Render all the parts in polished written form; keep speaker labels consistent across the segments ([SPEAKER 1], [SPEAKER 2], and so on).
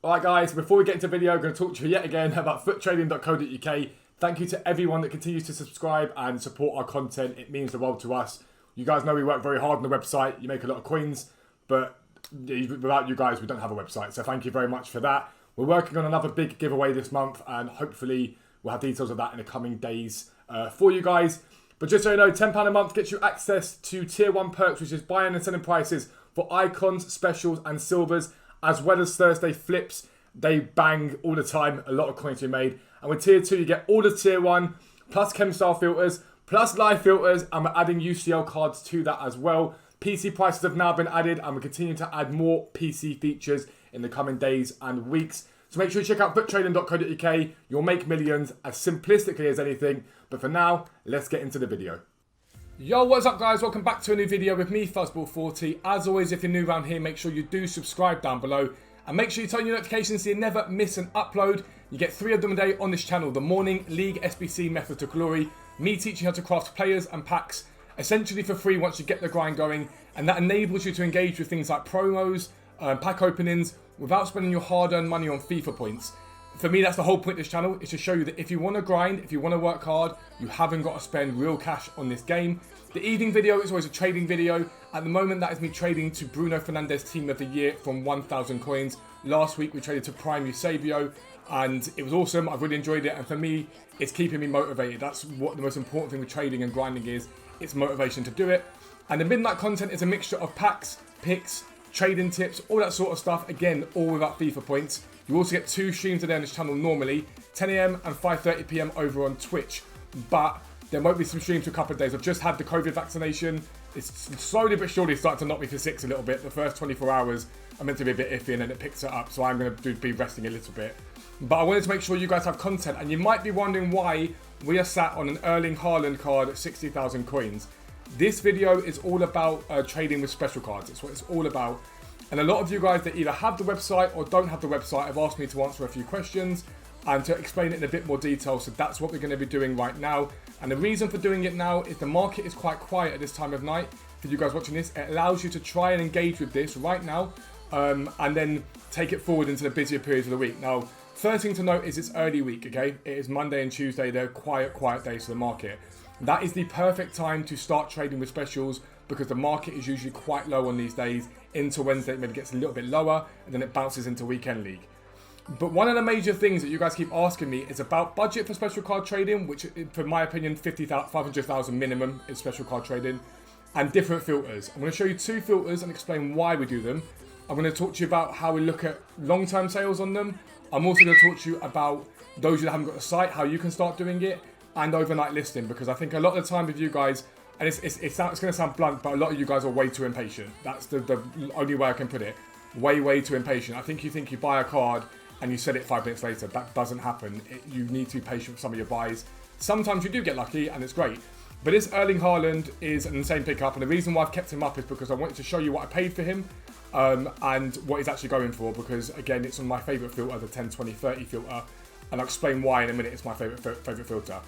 [SPEAKER 1] Alright guys, before we get into the video, I'm going to talk to you yet again about Futtrading.co.uk. Thank you to everyone that continues to subscribe and support our content. It means the world to us. You guys know we work very hard on the website. You make a lot of coins, but without you guys, we don't have a website. So thank you very much for that. We're working on another big giveaway this month, and hopefully we'll have details of that in the coming days for you guys. But just so you know, £10 a month gets you access to Tier 1 perks, which is buying and selling prices for icons, specials and silvers, as well as Thursday flips. They bang all the time, a lot of coins to be made. And with Tier 2, you get all the Tier 1, plus Chem Style filters, plus live filters, and we're adding UCL cards to that as well. PC prices have now been added, and we're continuing to add more PC features in the coming days and weeks. So make sure you check out Futtrading.co.uk. You'll make millions as simplistically as anything. But for now, let's get into the video. Yo, what's up guys? Welcome back to a new video with me, Fuzzball40. As always, if you're new around here, make sure you do subscribe down below. And make sure you turn your notifications so you never miss an upload. You get 3 of them a day on this channel. The morning League SBC Method to Glory. Me teaching how to craft players and packs, essentially for free once you get the grind going. And that enables you to engage with things like promos, pack openings, without spending your hard-earned money on FIFA points. For me, that's the whole point of this channel, is to show you that if you want to grind, if you want to work hard, you haven't got to spend real cash on this game. The evening video is always a trading video. At the moment, that is me trading to Bruno Fernandes Team of the Year from 1,000 coins. Last week, we traded to Prime Eusebio, and it was awesome. I've really enjoyed it, and for me, it's keeping me motivated. That's what the most important thing with trading and grinding is. It's motivation to do it. And the midnight content is a mixture of packs, picks, trading tips, all that sort of stuff. Again, all without FIFA points. You also get 2 streams a day on this channel normally, 10 AM and 5:30 PM over on Twitch. But there won't be some streams for a couple of days. I've just had the COVID vaccination. It's slowly but surely starting to knock me for 6 a little bit. The first 24 hours are meant to be a bit iffy, and then it picks it up. So I'm going to be resting a little bit. But I wanted to make sure you guys have content. And you might be wondering why we are sat on an Erling Haaland card at 60,000 coins. This video is all about trading with special cards. It's what it's all about. And a lot of you guys that either have the website or don't have the website have asked me to answer a few questions and to explain it in a bit more detail. So that's what we're going to be doing right now. And the reason for doing it now is the market is quite quiet at this time of night. For you guys watching this, it allows you to try and engage with this right now and then take it forward into the busier periods of the week. Now, first thing to note is it's early week, okay? It is Monday and Tuesday. They're quiet days for the market. That is the perfect time to start trading with specials because the market is usually quite low on these days. Into Wednesday, it maybe gets a little bit lower, and then it bounces into Weekend League. But one of the major things that you guys keep asking me is about budget for special card trading, which, for my opinion, 500,000 minimum is special card trading, and different filters. I'm going to show you 2 filters and explain why we do them. I'm going to talk to you about how we look at long-term sales on them. I'm also going to talk to you about those that haven't got a site, how you can start doing it, and overnight listing, because I think a lot of the time with you guys, and it's going to sound blunt, but a lot of you guys are way too impatient. That's the only way I can put it. Way too impatient. I think you buy a card and you sell it 5 minutes later. That doesn't happen. You need to be patient with some of your buys. Sometimes you do get lucky and it's great. But this Erling Haaland is an insane pickup, and the reason why I've kept him up is because I wanted to show you what I paid for him and what he's actually going for, because again, it's on my favourite filter, the 10, 20, 30 filter, and I'll explain why in a minute. It's my favourite filter.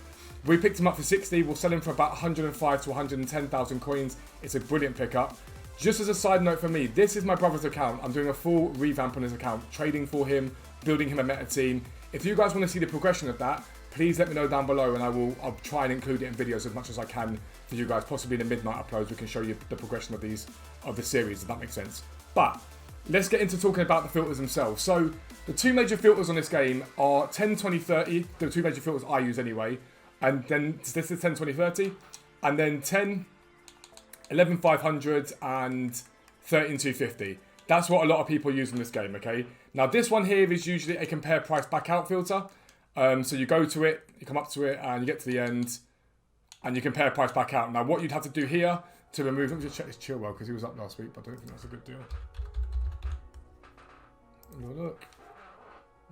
[SPEAKER 1] We picked him up for 60. We'll sell him for about 105 to 110,000 coins. It's a brilliant pickup. Just as a side note for me, this is my brother's account. I'm doing a full revamp on his account, trading for him, building him a meta team. If you guys want to see the progression of that, please let me know down below, and I'll try and include it in videos as much as I can for you guys. Possibly in the midnight uploads, we can show you the progression of the series, if that makes sense. But let's get into talking about the filters themselves. So the 2 major filters on this game are 10, 20, 30. The 2 major filters I use anyway. And then this is 10, 20, 30. And then 10, 11, 500 and 13, 250. That's what a lot of people use in this game, okay? Now this one here is usually a compare price back out filter. So you go to it, you come up to it, and you get to the end, and you compare price back out. Now what you'd have to do here to remove, let me just check this Chilwell because he was up last week, but I don't think that's a good deal. Look.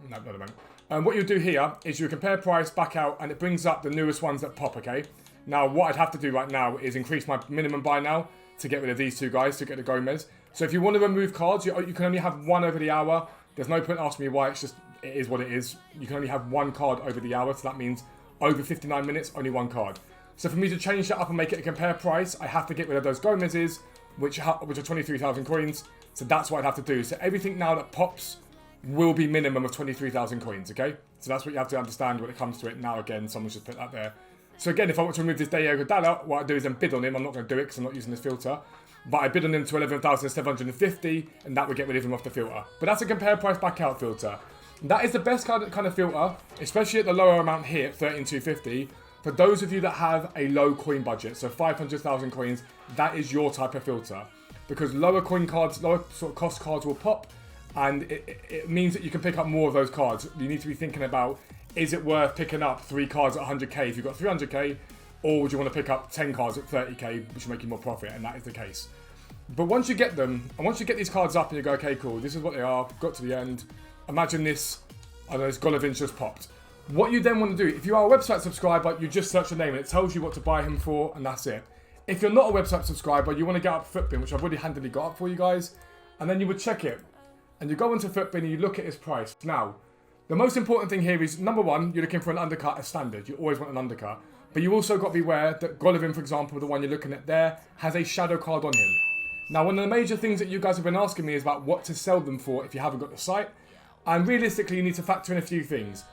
[SPEAKER 1] No, not a moment. What you do here is you compare price back out, and it brings up the newest ones that pop, okay? Now, what I'd have to do right now is increase my minimum buy now to get rid of these 2 guys, to get the Gomez. So if you want to remove cards, you can only have 1 over the hour. There's no point asking me why. It's just, it is what it is. You can only have 1 card over the hour, so that means over 59 minutes, only 1 card. So for me to change that up and make it a compare price, I have to get rid of those Gomez's, which are 23,000 coins. So that's what I'd have to do. So everything now that pops will be minimum of 23,000 coins, okay? So that's what you have to understand when it comes to it. Now, again, someone's just put that there. So again, if I want to remove this Diego Dalot, what I do is then bid on him. I'm not going to do it because I'm not using this filter. But I bid on him to 11,750, and that would get rid of him off the filter. But that's a compare price back out filter. That is the best kind of filter, especially at the lower amount here at 13,250. For those of you that have a low coin budget, so 500,000 coins, that is your type of filter. Because lower coin cards, lower sort of cost cards will pop, and it means that you can pick up more of those cards. You need to be thinking about, is it worth picking up 3 cards at 100k if you've got 300k, or would you want to pick up 10 cards at 30k, which will make you more profit, and that is the case. But once you get them, and once you get these cards up and you go, okay, cool, this is what they are, got to the end, imagine this, I don't know, this Golovin's just popped. What you then want to do, if you are a website subscriber, you just search the name and it tells you what to buy him for, and that's it. If you're not a website subscriber, you want to get up Futbin, which I've already handily got up for you guys, and then you would check it. And you go into Futbin and you look at his price. Now, the most important thing here is, number one, you're looking for an undercut as standard. You always want an undercut. But you also got to be aware that Golovin, for example, the one you're looking at there, has a shadow card on him. Now, one of the major things that you guys have been asking me is about what to sell them for if you haven't got the site. And realistically, you need to factor in a few things.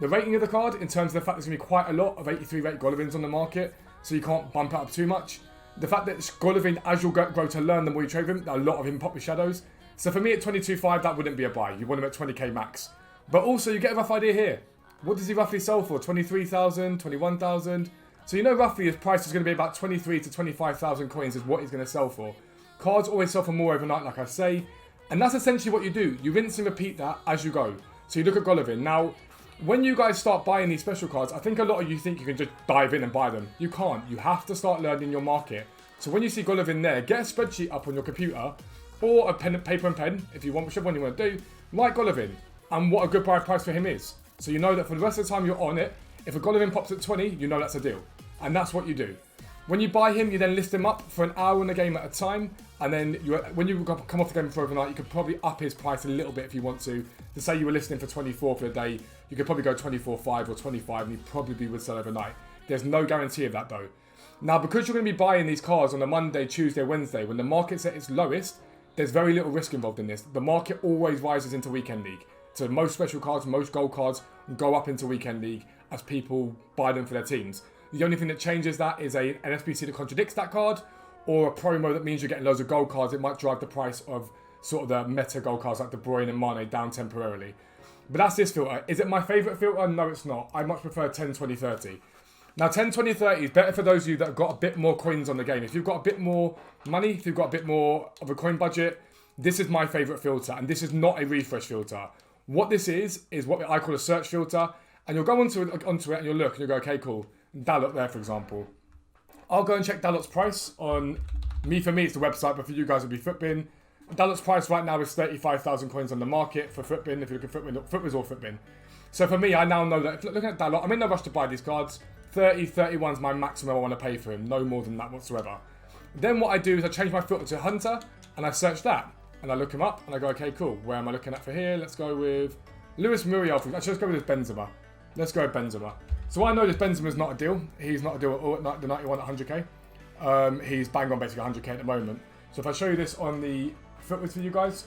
[SPEAKER 1] The rating of the card, in terms of the fact there's going to be quite a lot of 83 rate Golovins on the market, so you can't bump it up too much. The fact that Golovin, as you'll grow to learn the more you trade with him, a lot of him pop with shadows. So for me at 22.5, that wouldn't be a buy. You want him at 20k max. But also, you get a rough idea here. What does he roughly sell for? 23,000, 21,000? So you know roughly his price is going to be about 23 to 25,000 coins is what he's going to sell for. Cards always sell for more overnight, like I say. And that's essentially what you do. You rinse and repeat that as you go. So you look at Golovin. Now, when you guys start buying these special cards, I think a lot of you think you can just dive in and buy them. You can't. You have to start learning your market. So when you see Golovin there, get a spreadsheet up on your computer or a pen, paper and pen, if you want, whichever one you want to do, write Golovin and what a good buy price for him is. So you know that for the rest of the time you're on it, if a Golovin pops at 20, you know that's a deal. And that's what you do. When you buy him, you then list him up for an hour in the game at a time. And then when you come off the game for overnight, you could probably up his price a little bit if you want to. To say you were listing for 24 for a day, you could probably go 24.5 or 25 and you probably would sell overnight. There's no guarantee of that though. Now, because you're going to be buying these cards on a Monday, Tuesday, Wednesday, when the market's at its lowest, there's very little risk involved in this. The market always rises into Weekend League. So most special cards, most gold cards go up into Weekend League as people buy them for their teams. The only thing that changes that is an SBC that contradicts that card, or a promo that means you're getting loads of gold cards. It might drive the price of sort of the meta gold cards like De Bruyne and Mane down temporarily. But that's this filter. Is it my favourite filter? No, it's not. I much prefer 10, 20, 30. Now, 10, 20, 30 is better for those of you that have got a bit more coins on the game. If you've got a bit more money, if you've got a bit more of a coin budget, this is my favourite filter. And this is not a refresh filter. What this is what I call a search filter. And you'll go onto it and you'll look and you'll go, okay, cool. Dalot there, for example. I'll go and check Dalot's price on for me, it's the website, but for you guys, it'll be Futbin. Dalot's price right now is 35,000 coins on the market for Futbin, if you look at Futbin or Futbin. So for me, I now know that, if looking at Dalot, I'm in no rush to buy these cards. 30, 31 is my maximum I want to pay for him. No more than that whatsoever. Then what I do is I change my filter to Hunter, and I search that. And I look him up, and I go, okay, cool. Where am I looking at for here? Let's go with Luis Muriel. Actually, let's go with this Benzema. Let's go with Benzema. So I know this Benzema's not a deal. He's not a deal at all at the 91 at 100k. He's bang on basically 100k at the moment. So if I show you this on the footwork for you guys.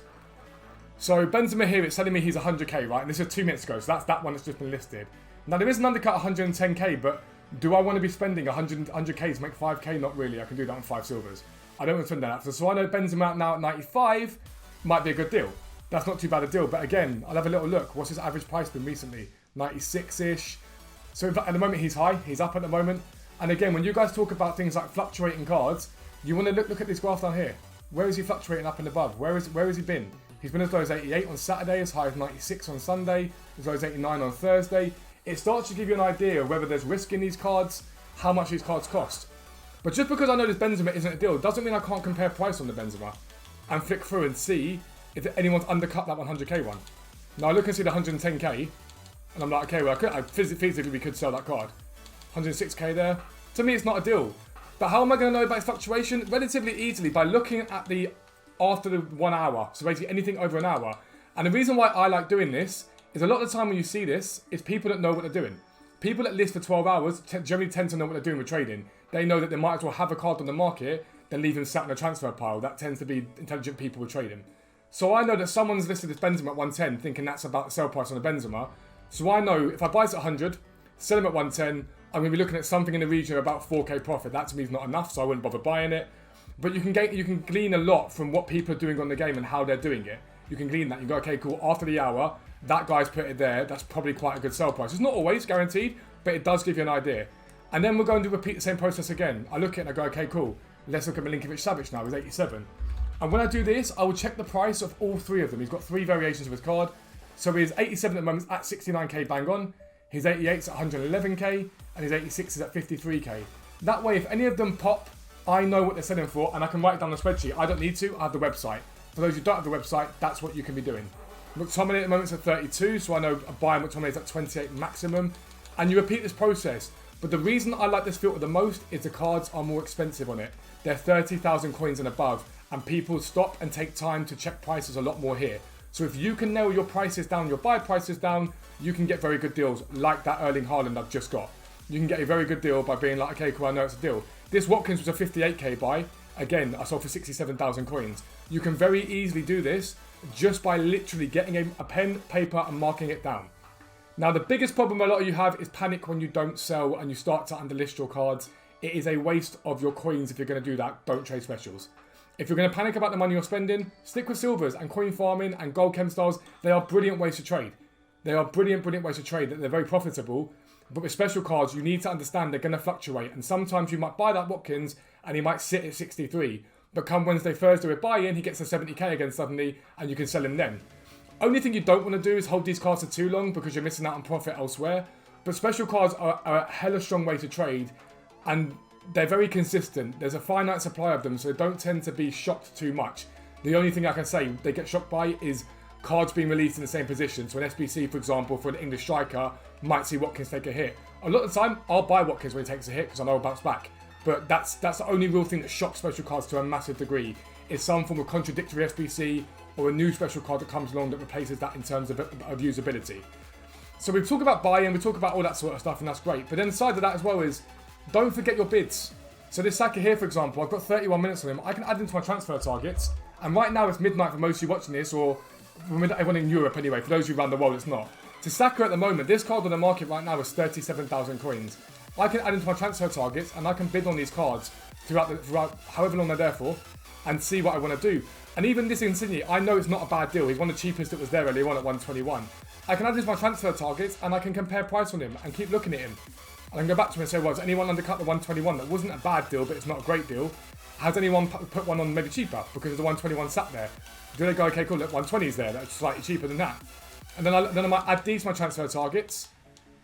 [SPEAKER 1] So Benzema here, it's telling me he's 100k, right? And this is 2 minutes ago, so that's that one that's just been listed. Now there is an undercut 110k, but do I want to be spending 100k to make 5k? Not really. I can do that on 5 silvers. I don't want to spend that. So I know Benzema out now at 95 might be a good deal. That's not too bad a deal. But again, I'll have a little look. What's his average price been recently? 96-ish. So at the moment he's high. He's up at the moment. And again, when you guys talk about things like fluctuating cards, you want to look at this graph down here. Where is he fluctuating up and above? Where has he been? He's been as low as 88 on Saturday, as high as 96 on Sunday, as low as 89 on Thursday. It starts to give you an idea of whether there's risk in these cards, how much these cards cost. But just because I know this Benzema isn't a deal, doesn't mean I can't compare price on the Benzema and flick through and see if anyone's undercut that 100k one. Now I look and see the 110k, and I'm like, okay, well, I physically we could sell that card. 106k there. To me, it's not a deal. But how am I going to know about fluctuation? Relatively easily by looking at the after the 1 hour. So basically anything over an hour. And the reason why I like doing this is a lot of the time when you see this, it's people that know what they're doing. People that list for 12 hours generally tend to know what they're doing with trading. They know that they might as well have a card on the market than leave him sat in a transfer pile. That tends to be intelligent people with trading. So I know that someone's listed this Benzema at 110, thinking that's about the sell price on the Benzema. So I know if I buy it at 100, sell him at 110, I'm going to be looking at something in the region of about 4k profit. That to me is not enough, so I wouldn't bother buying it. But you can glean a lot from what people are doing on the game and how they're doing it. You can glean that. You go, okay, cool. After the hour, that guy's put it there. That's probably quite a good sell price. It's not always guaranteed, but it does give you an idea. And then we're going to repeat the same process again. I look at it and I go, okay, cool. Let's look at Milinkovic-Savic now. He's 87. And when I do this, I will check the price of all three of them. He's got three variations of his card. So he's 87 at the moment at 69k bang on. His 88's at 111k. And his 86 is at 53k. That way, if any of them pop, I know what they're selling for and I can write it down on the spreadsheet. I don't need to. I have the website. For those who don't have the website, that's what you can be doing. McTominay at the moment is at 32, so I know a buy McTominay is at 28 maximum. And you repeat this process. But the reason I like this filter the most is the cards are more expensive on it. They're 30,000 coins and above. And people stop and take time to check prices a lot more here. So if you can nail your prices down, your buy prices down, you can get very good deals like that Erling Haaland I've just got. You can get a very good deal by being like, okay, cool, I know it's a deal. This Watkins was a 58k buy. Again, I sold for 67,000 coins. You can very easily do this just by literally getting a pen, paper and marking it down. Now, the biggest problem a lot of you have is panic when you don't sell and you start to underlist your cards. It is a waste of your coins if you're going to do that. Don't trade specials. If you're going to panic about the money you're spending, stick with silvers and coin farming and gold chem stars. They are brilliant ways to trade. They are brilliant ways to trade. They're very profitable. But with special cards, you need to understand they're going to fluctuate. And sometimes you might buy that Watkins and he might sit at 63. But come Wednesday, Thursday with buy-in, he gets to 70k again suddenly and you can sell him then. Only thing you don't want to do is hold these cards for too long because you're missing out on profit elsewhere. But special cards are a hella strong way to trade and they're very consistent. There's a finite supply of them, so they don't tend to be shocked too much. The only thing I can say they get shocked by is cards being released in the same position. So an SBC, for example, for an English striker, might see Watkins take a hit. A lot of the time, I'll buy Watkins when he takes a hit because I know he'll bounce back. But that's the only real thing that shocks special cards to a massive degree, is some form of contradictory SBC or a new special card that comes along that replaces that in terms of usability. So we talk about buy-in, we talk about all that sort of stuff, and that's great. But then the side of that as well is, don't forget your bids. So this Saka here, for example, I've got 31 minutes on him. I can add him to my transfer targets. And right now it's midnight for most of you watching this, or for everyone in Europe anyway. For those who around the world, it's not. To Saka at the moment, this card on the market right now is 37,000 coins. I can add into my transfer targets and I can bid on these cards throughout however long they're there for and see what I want to do. And even this Insigne, I know it's not a bad deal. He's one of the cheapest that was there earlier on at 121. I can add this to my transfer targets and I can compare price on him and keep looking at him. And I can go back to him and say, well, has anyone undercut the 121? That wasn't a bad deal, but it's not a great deal. Has anyone put one on maybe cheaper because the 121 sat there? Do they go, okay, cool, look, 120's there, that's slightly cheaper than that. And then I might add these to my transfer targets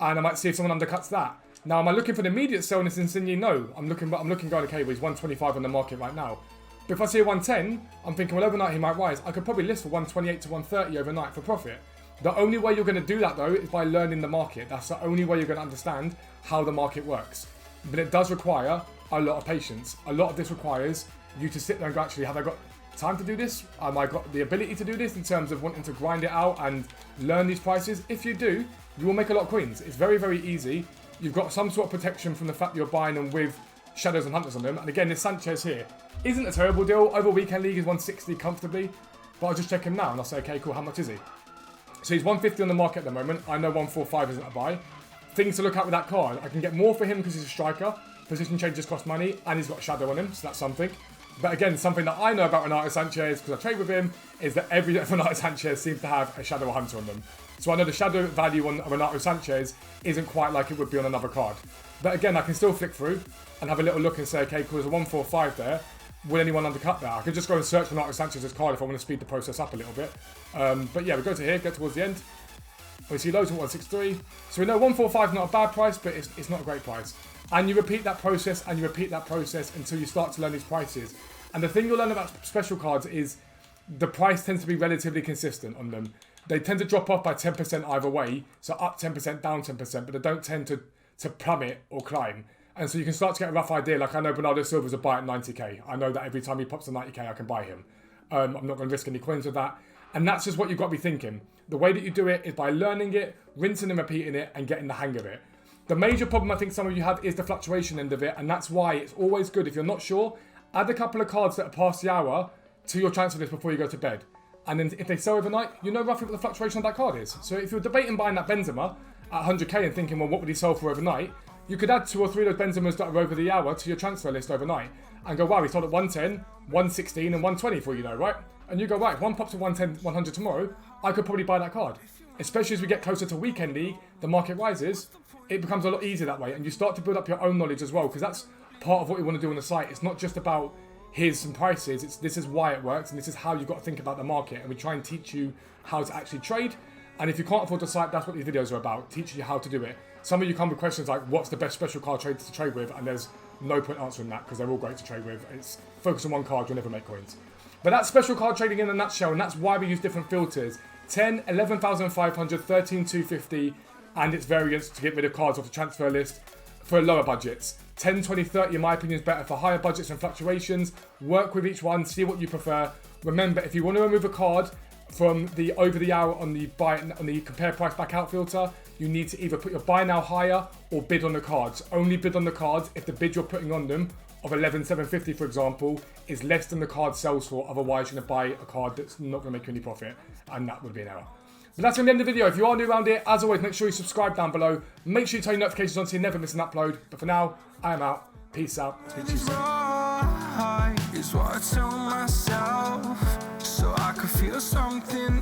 [SPEAKER 1] and I might see if someone undercuts that. Now, am I looking for an immediate sell in this Insigne? No. I'm looking going, okay, well, he's 125 on the market right now. But if I see a 110, I'm thinking, well, overnight he might rise. I could probably list for 128 to 130 overnight for profit. The only way you're going to do that, though, is by learning the market. That's the only way you're going to understand how the market works. But it does require a lot of patience. A lot of this requires you to sit there and go, actually, have I got time to do this? Have I got the ability to do this in terms of wanting to grind it out and learn these prices? If you do, you will make a lot of coins. It's very, very easy. You've got some sort of protection from the fact that you're buying them with shadows and hunters on them. And again, this Sanchez here isn't a terrible deal. Over weekend league is 160 comfortably. But I'll just check him now and I'll say, okay, cool, how much is he? So he's 150 on the market at the moment. I know 145 isn't a buy. Things to look at with that card. I can get more for him because he's a striker. Position changes cost money and he's got a shadow on him, so that's something. But again, something that I know about Renato Sanchez, because I trade with him, is that every Renato Sanchez seems to have a shadow or hunter on them. So I know the shadow value on Renato Sanchez isn't quite like it would be on another card. But again, I can still flick through and have a little look and say, okay, cool, there's a 145 there. Will anyone undercut that? I could just go and search Renato Sanchez's card if I want to speed the process up a little bit. But yeah, we go to here, get towards the end. We see loads of 163. So we know 145 is not a bad price, but it's not a great price. And you repeat that process and you repeat that process until you start to learn these prices. And the thing you'll learn about special cards is the price tends to be relatively consistent on them. They tend to drop off by 10% either way. So up 10%, down 10%, but they don't tend to plummet or climb. And so you can start to get a rough idea. Like I know Bernardo Silva's a buy at 90k. I know that every time he pops a 90k, I can buy him. I'm not going to risk any coins with that. And that's just what you've got to be thinking. The way that you do it is by learning it, rinsing and repeating it, and getting the hang of it. The major problem I think some of you have is the fluctuation end of it, and that's why it's always good, if you're not sure, add a couple of cards that are past the hour to your transfer list before you go to bed. And then if they sell overnight, you know roughly what the fluctuation of that card is. So if you're debating buying that Benzema at 100k and thinking, well, what would he sell for overnight? You could add 2 or 3 of those Benzemas that are over the hour to your transfer list overnight and go, wow, he sold at 110, 116 and 120 for you know, right? And you go, right, if one pops to 110, 100 tomorrow, I could probably buy that card. Especially as we get closer to weekend league, the market rises, it becomes a lot easier that way. And you start to build up your own knowledge as well, because that's part of what we want to do on the site. It's not just about here's some prices, this is why it works and this is how you've got to think about the market. And we try and teach you how to actually trade. And if you can't afford the site, that's what these videos are about, teaching you how to do it. Some of you come with questions like, what's the best special card trades to trade with? And there's no point answering that because they're all great to trade with. It's focus on one card, you'll never make coins. But that's special card trading in a nutshell, and that's why we use different filters. 10, 11,500, 13,250, and its variants to get rid of cards off the transfer list for lower budgets. 10, 20, 30 in my opinion is better for higher budgets and fluctuations. Work with each one, see what you prefer. Remember, if you want to remove a card from the over the hour on the buy on the compare price back out filter, you need to either put your buy now higher or bid on the cards. Only bid on the cards if the bid you're putting on them of 11,750 for example is less than the card sells for. Otherwise you're going to buy a card that's not going to make you any profit, and that would be an error. But that's going to be the end of the video. If you are new around here, as always, make sure you subscribe down below. Make sure you turn your notifications on so you never miss an upload. But for now, I am out. Peace out. Speak to you soon.
[SPEAKER 2] Is what I tell myself, so I could feel something